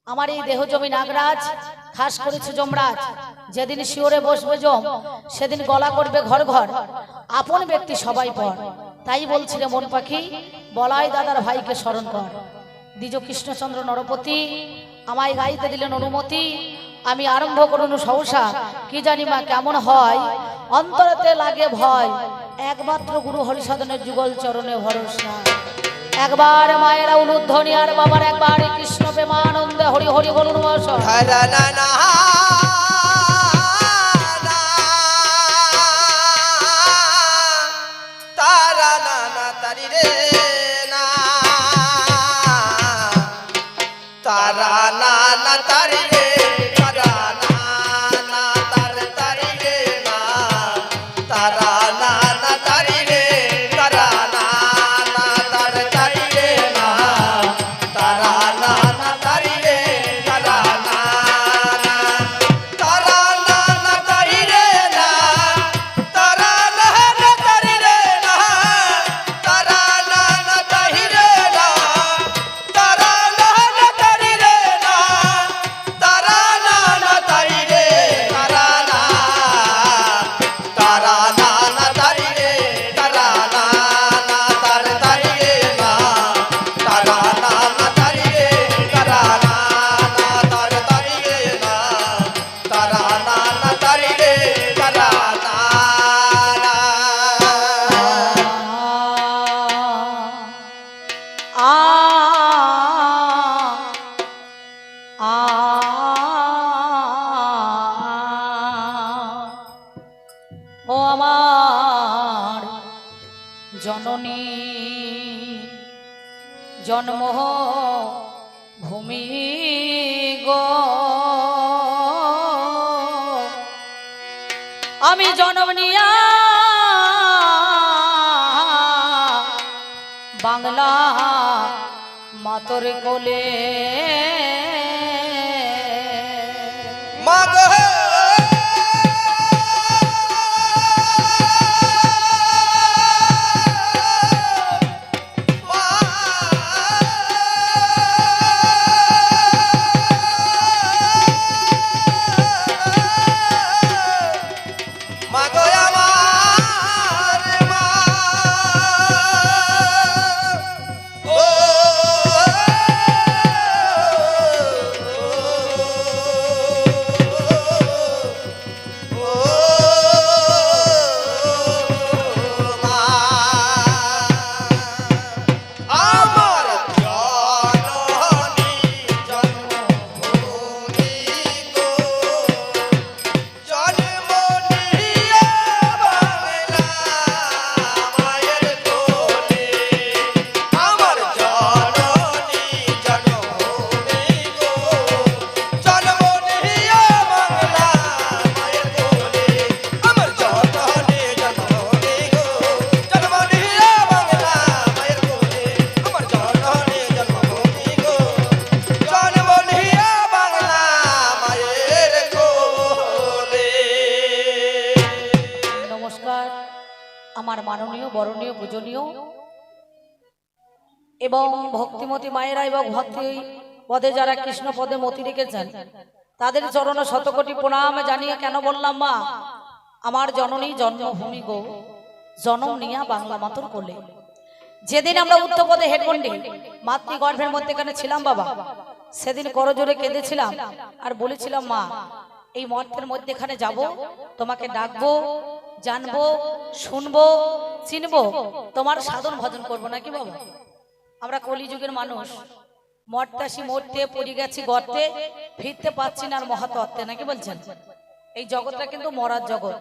আমার এই দেহ জমি নাগরাজ খাস করেছে যমরাজ। যেদিন শিওরে বসবে যম সেদিন গলা করবে ঘর ঘর, আপন ব্যক্তি সবাই পর। তাই বলছিলে মন পাখি বলাই দাদার ভাইকে স্মরণ কর। দ্বিজ কৃষ্ণচন্দ্র নরপতি আমায় গাইতে দিলেন অনুমতি। আমি আরম্ভ করুন সহসা, কি জানি মা কেমন হয়, অন্তরেতে লাগে ভয়, একমাত্র গুরু হরিসাধনের যুগল চরণে ভরসা। একবার মায়েরা উলুধ্বনি আর বাবার একবার কৃষ্ণ প্রেমানন্দে হরি হরি বলুন বস। ও আমার জননী জন্ম ভূমি গো, আমি জন্ম নিয়া বাংলা মাতর কোলে। আমার মাননীয় বরণীয় পূজনীয় এবং ভক্তিমতী মায়েরা এবং ভক্তি পদে যারা কৃষ্ণ পদে মতি রেখেছেন তাদের চরণে শতকোটি প্রণাম জানিয়ে কেন বললাম মা আমার জননী জন্মভূমি গো, জনম নিয়া বাংলা মাতর কোলে। যেদিন আমরা উত্তরপদে হেডমন্ডি মাতৃগর্ভের মধ্যেখানে ছিলাম বাবা, সেদিন করজোরে কেঁদেছিলাম আর বলেছিলাম মা এই মঠের মধ্যেখানে যাব, তোমাকে ডাকবো, জানবো, শুনবো, চিনবো, তোমার সাধন ভজন করবো নাকি বাবা। আমরা কলিযুগের মানুষ, মঠটাসি মরতে পড়ে গেছি গর্তে, ফিরতে পাচ্ছি না আর মহাতত্ত্বে নাকি বলছেন। এই জগৎটা কিন্তু মরার জগৎ,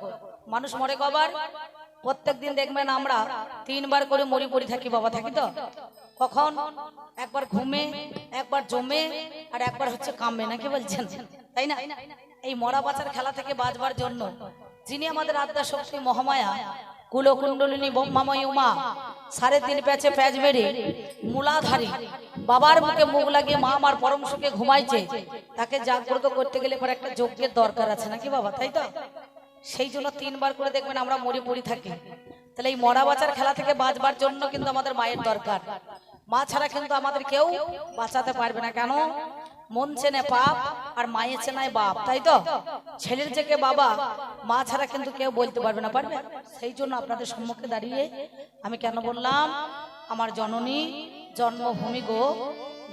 মানুষ মরে কবার, প্রত্যেক দিন দেখবেন আমরা 3 বার করে মরি পড়ি থাকি বাবা, থাকি তো কখন একবার ঘুমে, একবার জমে, আর একবার হচ্ছে কামে নাকি বলছেন, তাই না। এই মরা বাঁচার খেলা থেকে বাঁচবার জন্য যিনি আমাদের আদ্যা শক্তি মহামায়া কুলকুণ্ডলিনী ব্রহ্মাময়ী উমা 3.5 প্যাচে প্যাচ মেরে মূলাধারী বাবার মুখে মুখ লাগিয়ে মা আমার পরম সুখে ঘুমাইছে, তাকে জাগ্রত করতে গেলে পর একটা যজ্ঞের দরকার আছে নাকি বাবা, তাই তো। সেই জন্য 3 বার করে দেখবেন আমরা মরে পড়ি থাকি। তাহলে এই মরা বাঁচার খেলা থেকে বাঁচবার জন্য কিন্তু আমাদের মায়ের দরকার। মা ছাড়া কিন্তু আমাদের কেউ বাঁচাতে পারবে না। কেন? মন চেনে পাপ আর মায়ের চেনায় বাপ, তাই তো? ছেলের থেকে বাবা, মা ছাড়া কিন্তু কেউ বলতে পারবে না, পারবে? সেই জন্য আপনাদের সম্মুখে দাঁড়িয়ে আমি কেন বললাম, আমার জননী জন্মভূমি গো,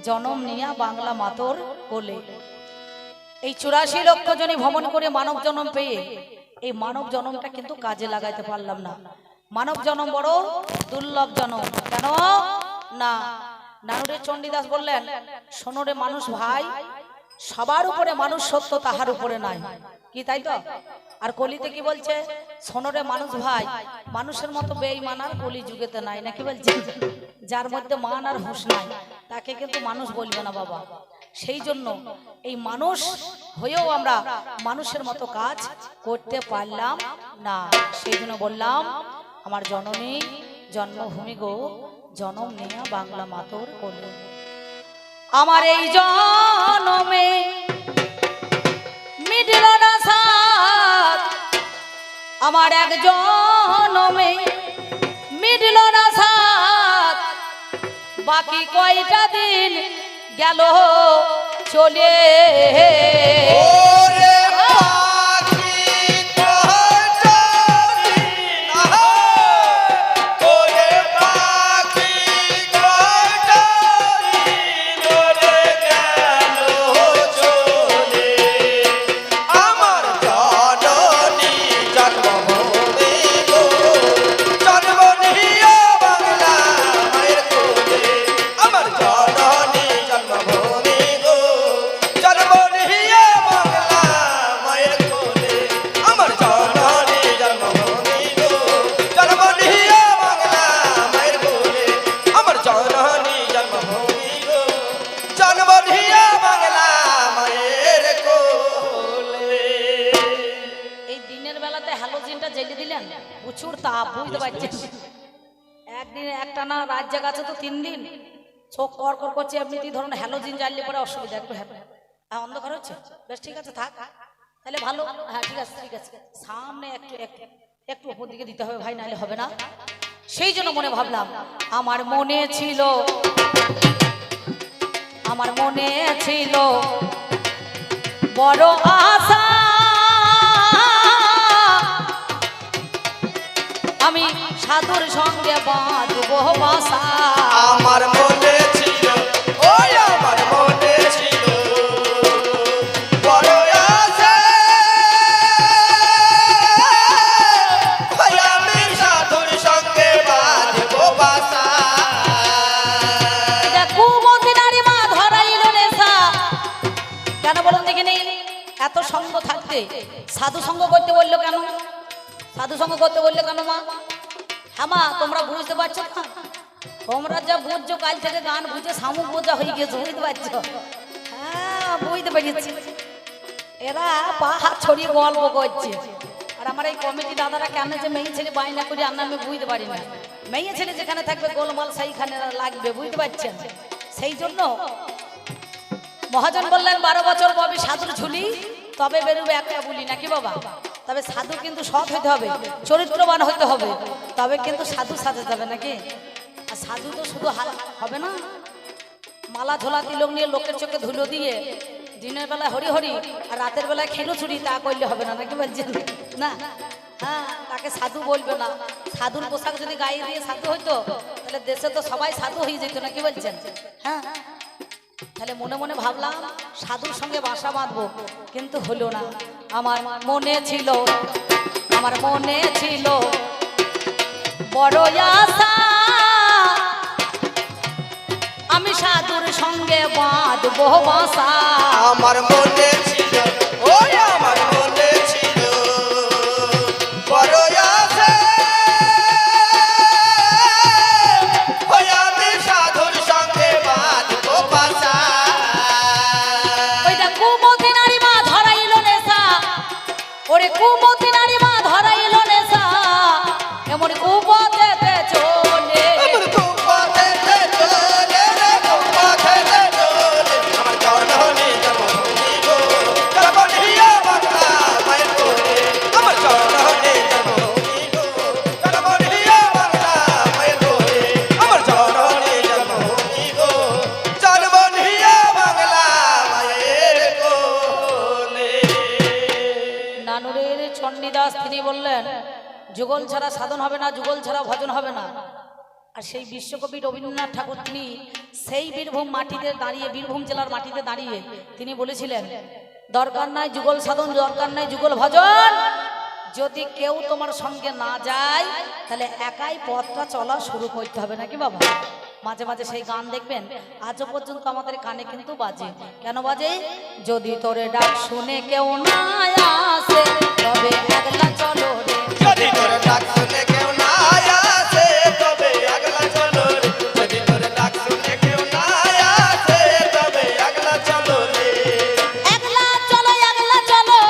জনম নিয়া বাংলা মাতর কোলে। এই 84 লক্ষ জনই ভ্রমণ করে মানব জন্ম পেয়ে এই মানব জন্মটা কিন্তু কাজে লাগাইতে পারলাম না। মানব জন্ম বড় দুর্লভ জন্ম। কেন না? নানুরে চণ্ডীদাস বললেন, শোনোরে মানুষ ভাই, সবার উপরে মানুষ সত্য, তাহার উপরে নাই, কি তাই তো? আর কলিতে কি বলছে? শোনোরে মানুষ ভাই, মানুষের মতো বেঈমান আর কলি যুগেতে নাই, নাকি বলছে? যার মধ্যে মান আর হুঁশ নাই তাকে কিন্তু মানুষ বলবে না বাবা। সেই জন্য এই মানুষ হয়েও আমরা মানুষের মতো কাজ করতে পারলাম না। সেই জন্য বললাম, আমার জননী জন্মভূমি গো, জনম নিয়া বাংলা মাতর কোলে। আমার এই জনমে মিটল না সাথ, আমার এক জনমে মিটল না সাথ, বাকি কয়টা দিন গেল চলে। প্রচুর তাপ, বুঝতে পারছেন? একদিনে একটা না রাত জাগা আছে তো 3 দিন, চোখ কর কর করছে। এমনিতেই ধরুন হ্যালোজিন জ্বাললে পরে অসুবিধা, একটু হ্যাঁ অন্ধকার হচ্ছে, বেশ ঠিক আছে থাক, তাহলে ভালো। হ্যাঁ ঠিক আছে ঠিক আছে, সামনে একটু একটু একটু উপর দিকে দিতে হবে ভাই, নাহলে হবে না। সেই জন্য মনে ভাবলাম, আমার মনে ছিল, আমার মনে ছিল বড় আশা, আমি সাধুর সঙ্গে বাঁধব বাসা। আমার মনে ছিল, ওই আমার মনে ছিল বড় আশা, আমি সাধুর সঙ্গে বাঁধব বাসা। কুমতি নারী মা ধরাইল নেশা। কেন বলুন দেখিনি? এত সঙ্গ থাকতে সাধু সঙ্গ করতে বললো কেন? সাধু সঙ্গ করতে বললে কেন মা? হ্যাঁ মা, তোমরা বুঝতে পারছো না? তোমরা যা বুঝছো, কাল থেকে গান বুঝে শামুক বোঝা হয়ে গেছে, বুঝতে পারছো? হ্যাঁ বুঝতে পেরেছি। এরা পা হাত ছড়িয়ে গল্প করছে। আর আমার এই কমিটি দাদারা কেন যে মেয়ে ছেলে বায়না করে আন্না আমি বুঝতে পারি না। মেয়ে ছেলে যেখানে থাকবে গোলমাল সেইখানে লাগবে, বুঝতে পারছেন? সেই জন্য মহাজন বললেন 12 বছর বয়সে সাধুর ঝুলি, তবে বেরোবে একটা বলি, নাকি বাবা? তবে সাধু কিন্তু সৎ হইতে হবে, চরিত্রবান হইতে হবে, তবে কিন্তু সাধু সাথে যাবে, নাকি? আর সাধু তো শুধু হবে না, মালা ঝোলা তিলক নিয়ে লোকের চোখে ধুলো দিয়ে দিনের বেলায় হরি হরি আর রাতের বেলায় খেলো চুরি, তা করলে হবে না, নাকি বলছেন? না, হ্যাঁ তাকে সাধু বলবে না। সাধুর পোশাক যদি গায়ে দিয়ে সাধু হইতো, তাহলে দেশে তো সবাই সাধু হয়ে যেত, নাকি বলছেন? হ্যাঁ, তাহলে মনে মনে ভাবলাম সাধুর সঙ্গে বাসা বাঁধবো, কিন্তু হলো না। আমার মনে ছিল, আমার মনে ছিল বড় আশা, আমি সাধুর সঙ্গে বাঁধবো বাসা। আমার মনে ছিল, ওই আমার মনে ছিল বড় আশা, ওই আমি সাধুর সঙ্গে বাঁধব বাসা। ওইটা কুমতি নারী মা ধরাইল নেশা, ওরে কুমতি নারী মা ধরাইল নেশা, এমন কুপথেতে চলে, আমার কুপথেতে চলে রে, কুপথেতে চলে। আমার জননী জন্মভূমি গো, চণ্ডীদাস তিনি বললেন যুগল ছাড়া সাধন হবে না, যুগল ছাড়া ভজন হবে না। আর সেই বিশ্বকবি রবীন্দ্রনাথ ঠাকুর তিনি সেই বীরভূম মাটিতে দাঁড়িয়ে, বীরভূম জেলার মাটিতে দাঁড়িয়ে তিনি বলেছিলেন দরকার নাই যুগল সাধন, দরকার নাই যুগল ভজন, যদি কেউ তোমার সঙ্গে না যায় তাহলে একাই পথটা চলা শুরু করতে হবে নাকি বাবা। মাঝে মাঝে সেই গান দেখবেন আজও পর্যন্ত আমাদের কানে কিন্তু বাজে। কেন বাজে? যদি তোরে ডাক শুনে কেউ না আসে তবে একলা চলো রে, যদি তোর ডাক শুনে কেউ না আসে তবে আগলা চলো রে, যদি তোর ডাক শুনে কেউ না আসে তবে আগলা চলো রে, একলা চলো একলা চলো,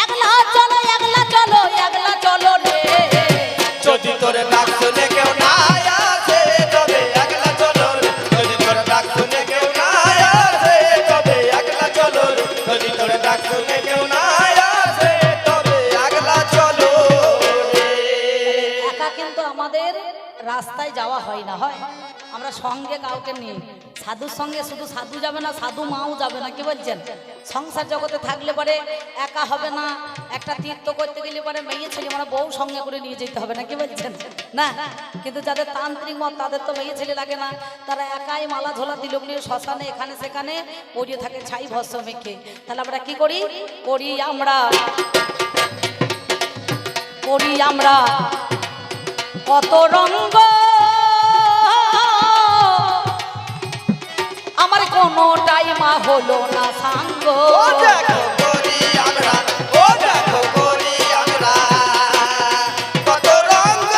একলা চলো একলা চলো, একলা চলো রে। যদি তোর ডাক শুনে কেউ না আসে তবে আগলা চলো রে, যদি তোর ডাক শুনে কেউ না আসে তবে আগলা চলো রে, যদি তোর ডাক শুনে কেউ না আসে তবে আগলা চলো রে। একা কিন্তু আমাদের রাস্তায় যাওয়া হয় না, হয় আমরা সঙ্গে কাউকে নিই। সাধুর সঙ্গে শুধু সাধু যাবে না, সাধু মাও যাবে না, কি বলছেন? সংসার জগতে থাকলে পরে একা হবে না, একটা তীর্থ করতে গেলে পরে মেয়ে ছেলে মানে বউ সঙ্গে করে নিয়ে যেতে হবে না, কি বলছেন? না, কিন্তু যাদের তান্ত্রিক মত তাদের তো মেয়ে ছেলে লাগে না, তারা একাই মালা ঝোলা তিলক নিয়ে শ্মশানে এখানে সেখানে পড়িয়ে থাকে ছাই ভস্য মেখে। তাহলে আমরা কি করি? করি আমরা কত রঙ্গ, আমার কোনোটাই মা হলো না সাঙ্গ। ও দেখো করি আমরা, ও দেখো করি আমরা কত রঙ্গ,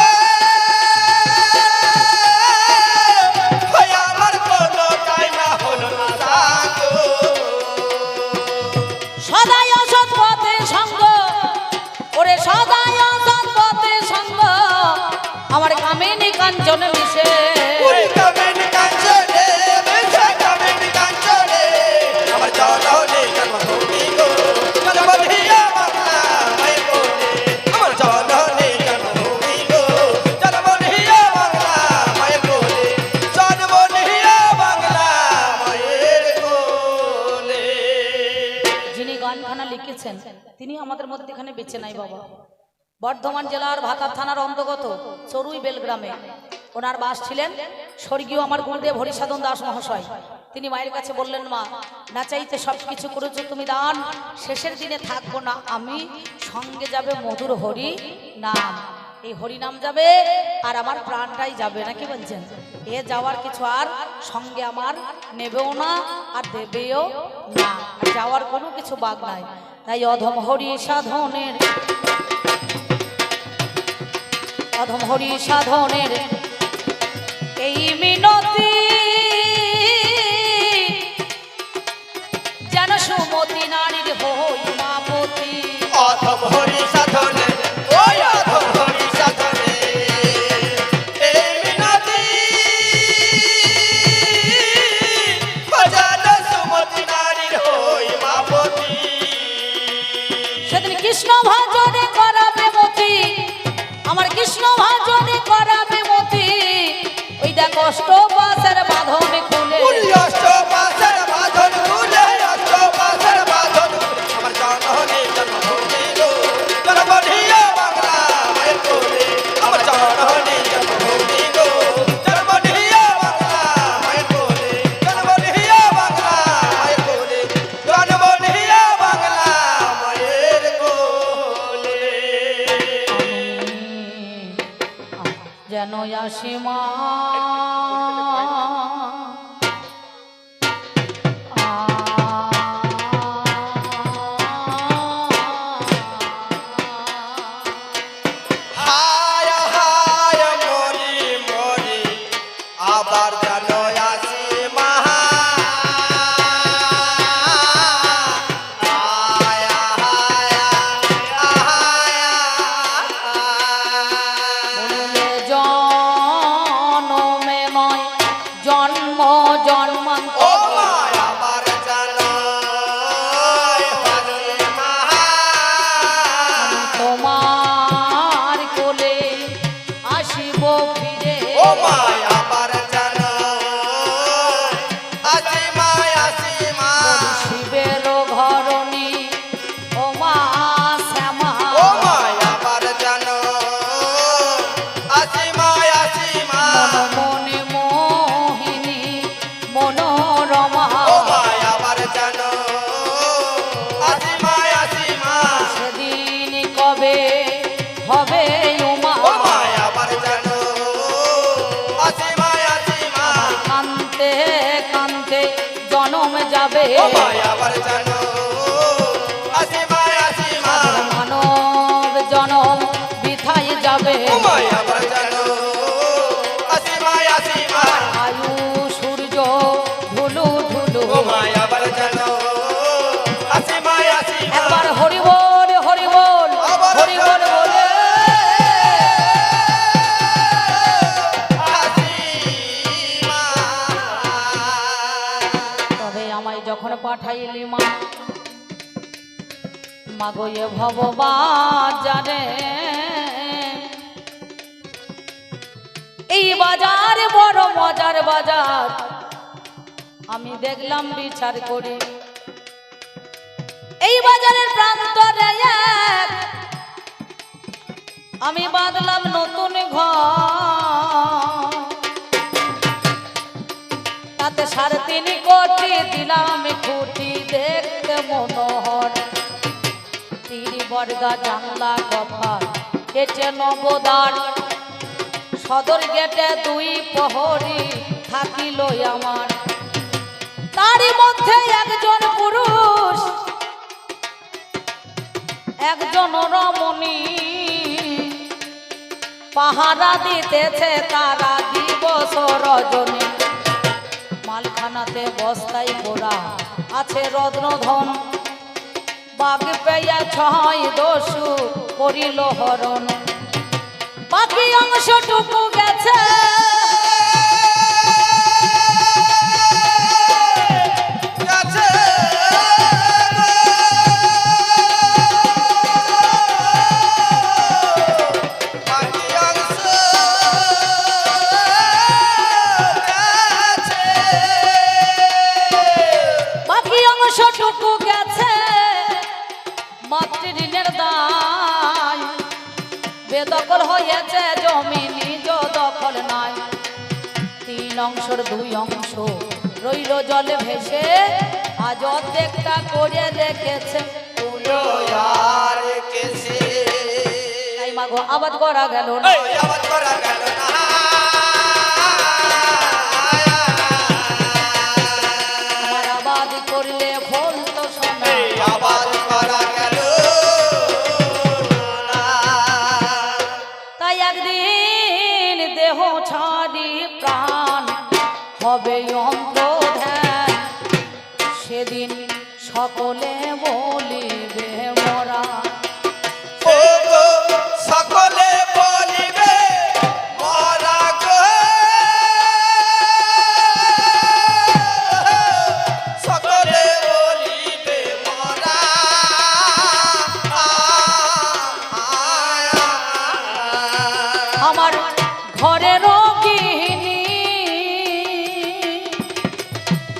ওই আমার কোনোটাই না হলো না সাঙ্গ। সদাই অসৎ পথে সঙ্গ, ওরে সদাই অসৎ পথে সঙ্গ, আমার কামিনী কাঞ্চন মিশে, ওই কামিনী কাঞ্চনে মিশে, কামিনী কাঞ্চনে আমার জননী জন্মভূমি গো, জন্মধিয়া বাংলা মায়ের কোলে, আমার জননী জন্মভূমি গো, জন্মধিয়া বাংলা মায়ের কোলে, জন্মধিয়া বাংলা মায়ের কোলে। যিনি গানখানা লিখেছেন তিনি আমাদের মধ্যে এখানে বেঁচে নাই বাবা। বর্ধমান জেলার ভাতার থানার অন্তর্গত চড়ুই বেলগ্রামে ওনার বাস ছিলেন স্বর্গীয় আমার গুরুদেব হরিসাধন দাস মহাশয়। তিনি মায়ের কাছে বললেন, মা না চাইতে সব কিছু করেছো তুমি দান, শেষের দিনে থাকবো না আমি, সঙ্গে যাবে মধুর হরি নাম, এই হরি নাম যাবে আর আমার প্রাণটাই যাবে, নাকি বলছেন? এ যাওয়ার কিছু আর সঙ্গে আমার নেবেও না আর দেবেও না, আর যাওয়ার কোনো কিছু বাগ নাই। তাই অধম হরি সাধনের, অধম হরি সাধনের এই মিনতি, যেন সুমতি নারীর হই মাপতি। অধম হরি সাধনে, ওই অধম হরি সাধনে এই মিনতি, ভজন সুমতি নারীর হই মাপতি। সেদিন কৃষ্ণ ভজনে করাবে মতি, আমার কৃষ্ণ ভজনে করাবে মতি, ওই দেখ কষ্ট পাশের বাঁধন খুলে, পুরী অষ্টপাশের বাঁধন খুলে, অষ্টপাশের বাঁধন খুলে, আমার জননী জন্মভূমি গো, জন্মধিয়া বাংলা মায়ের কোলে, আমার জননী জন্মভূমি গো, জন্মধিয়া বাংলা মায়ের কোলে, জন্মধিয়া বাংলা মায়ের কোলে, জন্মধিয়া বাংলা মায়ের কোলে। যেন আসি মা হায় হায় মরি মরি আবার যেন আসি মা, হায় হায় হায় জনমে ও মায় আবার জানো আসিমা আসিমা মানব জনম বৃথায় যাবে ও মায় আবার জানো আসিমা আসিমা আয়ু সূর্য ধুলু ধুলু ও মায় আবার জানো আসিমা আসিমা একবার হরি বল হরি বল আবার হরি বল বলে আসিমা তবে আমায় যখন পাঠাইলি মা মাগো এ ভববাজারে এই বাজারে বড় মজার বাজার আমি দেখলাম বিচার করি এই বাজারের প্রান্তরে এক আমি বাঁধলাম নতুন ঘর তাতে 3.5 কোটি দিলাম খুঁটি দেখতে মনোহর তিরি বর্গা জানলা কপাল কেটে নগদার সদর গেটে 2 প্রহরী থাকিল আমার তারই মধ্যে একজন পুরুষ একজন রমণী পাহারা দিতেছে তারা দিবস রজনী মালখানাতে বস্তায় পোড়া আছে রত্নধন বাঘ পেয়া 6 দস্যু করিল হরণ বাকি অংশটুকু গেছে গেছে বাকি অংশ গেছে বাকি অংশটুকু গেছে মাতৃঋণের দায় বেদখল হয়েছে জমি নিজ দখল নাই 3 অংশের 2 অংশ রইল জলে ভেসে আজ অর্ধেকটা করে রেখেছে উলো আর কেসে তাই মাগো আবাদ করা গেল না এই আবাদ করা গেল না আমার আবাদ করলে ফল তো সোনা এই আবাদ করা গেল না তাই একদিন দেহ ছাড়ি প্রাণ হবে অন্তর্ধান সেদিন সকলে বলিবে মোরা ও গো সকলে বলিবে মরা গো সকলে বলিবে মরা আমার ঘরের গৃহিণী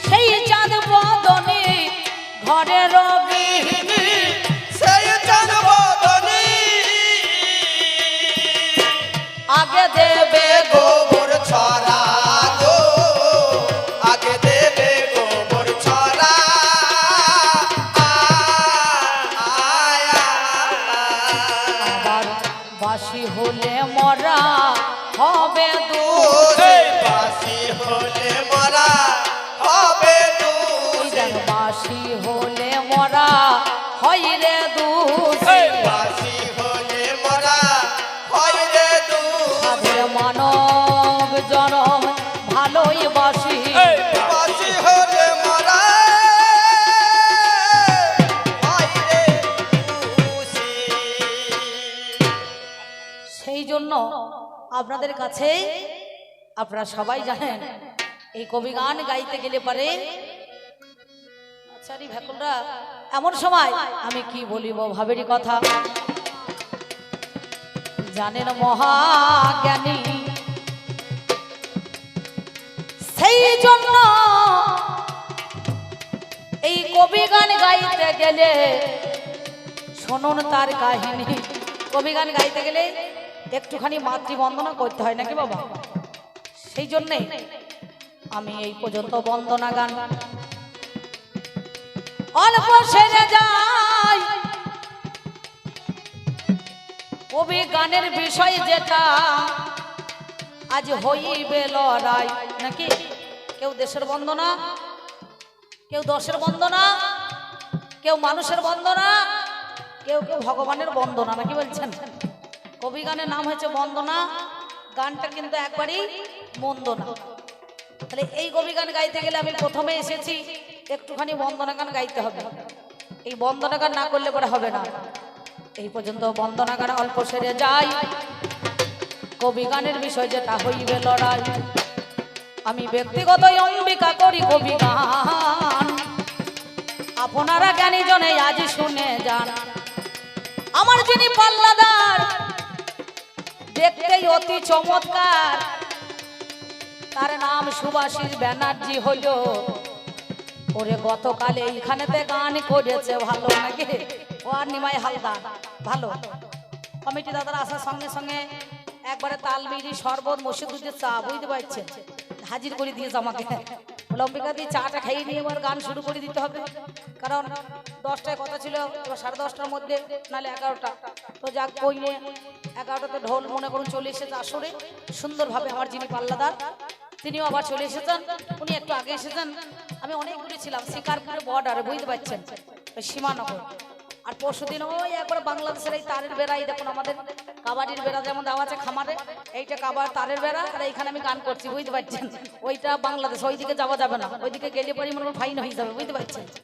সেই চাঁদ বদনে ঘরের গৃহিণী সেই জন্মদনী আগে দেবে গো গোবর ছড়া গো আগে দেবে গোবর ছড়া আবার বাসি হলে মরা হবে এই বাসি হলে মরা হবে দুষে বাসি হলে মরা হয় রে এই বাসি হলে মরা হয় রে দুষে সাধের মানব জনম ভালোই বাসি বাসি হলে মরা হয় রে দুষে সেই জন্য আপনাদের কাছে আপনারা সবাই জানেন এই কবি গান গাইতে গেলে পারে আচ্ছা রে ভেকুলরা এমন সময় আমি কি বলিব ভাবেরই কথা জানেন মহাজ্ঞানী সেই জন্য এই কবি গান গাইতে গেলে শুনুন তার কাহিনী কবি গান গাইতে গেলে একটুখানি মাতৃবন্দনা করতে হয় নাকি বাবা সেই জন্যে আমি এই পর্যন্ত বন্দনা গান অল্প সেরে যাই কবি গানের বিষয় যেটা আজ হইবে লড়াই নাকি কেউ দেশের বন্দনা কেউ দশের বন্দনা, কেউ মানুষের বন্দনা, কেউ কেউ ভগবানের বন্দনা, নাকি বলছেন? কবি গানের নাম হয়েছে বন্দনা, গানটা কিন্তু একবারই মন্দ না। তাহলে এই কবি গান গাইতে গেলে আমি প্রথমে এসেছি একটুখানি বন্দনা গান গাইতে হবে। এই বন্দনা গান না করলে পরে হবে না। এই পর্যন্ত বন্দনা গান অল্প সেরে যাই, কবি গানের বিষয় যেটা হইবে লড়াই। আমি ব্যক্তিগত অম্বিকা করি কবি গান, আপনারা জ্ঞানী জনে আজ শুনে যান। আমার যিনি পাল্লাদার দেখতেই অতি চমৎকার, তার নাম সুভাষিস ব্যানার্জি হইল। ওরে গতকালে এইখানেতে গান করেছে ভালো, নাকি? ও আর নিমাই হালদার ভালো। কমিটি দাদারা আসার সঙ্গে সঙ্গে একবারে তাল বিড়ি শরবত মসজিদের চা, বুঝতে পারছেন, হাজির করে দিয়েছে আমাকে। অম্বিকা দিয়ে চাটা খাইয়ে নিয়ে এবার গান শুরু করে দিতে হবে, কারণ 10টায় কথা ছিল, এবার 10:30টার মধ্যে, নাহলে 11টা। তো যাক কই নিয়ে 11টাতে ঢোল মনে করুন চলে এসেছে আসরে সুন্দরভাবে। আমার যিনি পাল্লাদার তিনিও আবার চলে এসেছেন, উনি একটু আগে এসেছেন। আমি অনেকগুলি ছিলাম শিকারপুরের বর্ডারে, বুঝতে পারছেন, সীমানগর। আর পরশুদিন ওই একবার বাংলাদেশের এই তারের বেড়া, এই দেখুন আমাদের কাবাডির বেড়া যেমন দেওয়া আছে খামারে, এইটা কাবার তারের বেড়া, আর এইখানে আমি গান করছি, বুঝতে পারছেন। ওইটা বাংলাদেশ, ওইদিকে যাওয়া যাবে না, ওইদিকে গেলে পরে মনে ফাইন হয়ে যাবে, বুঝতে পারছেন।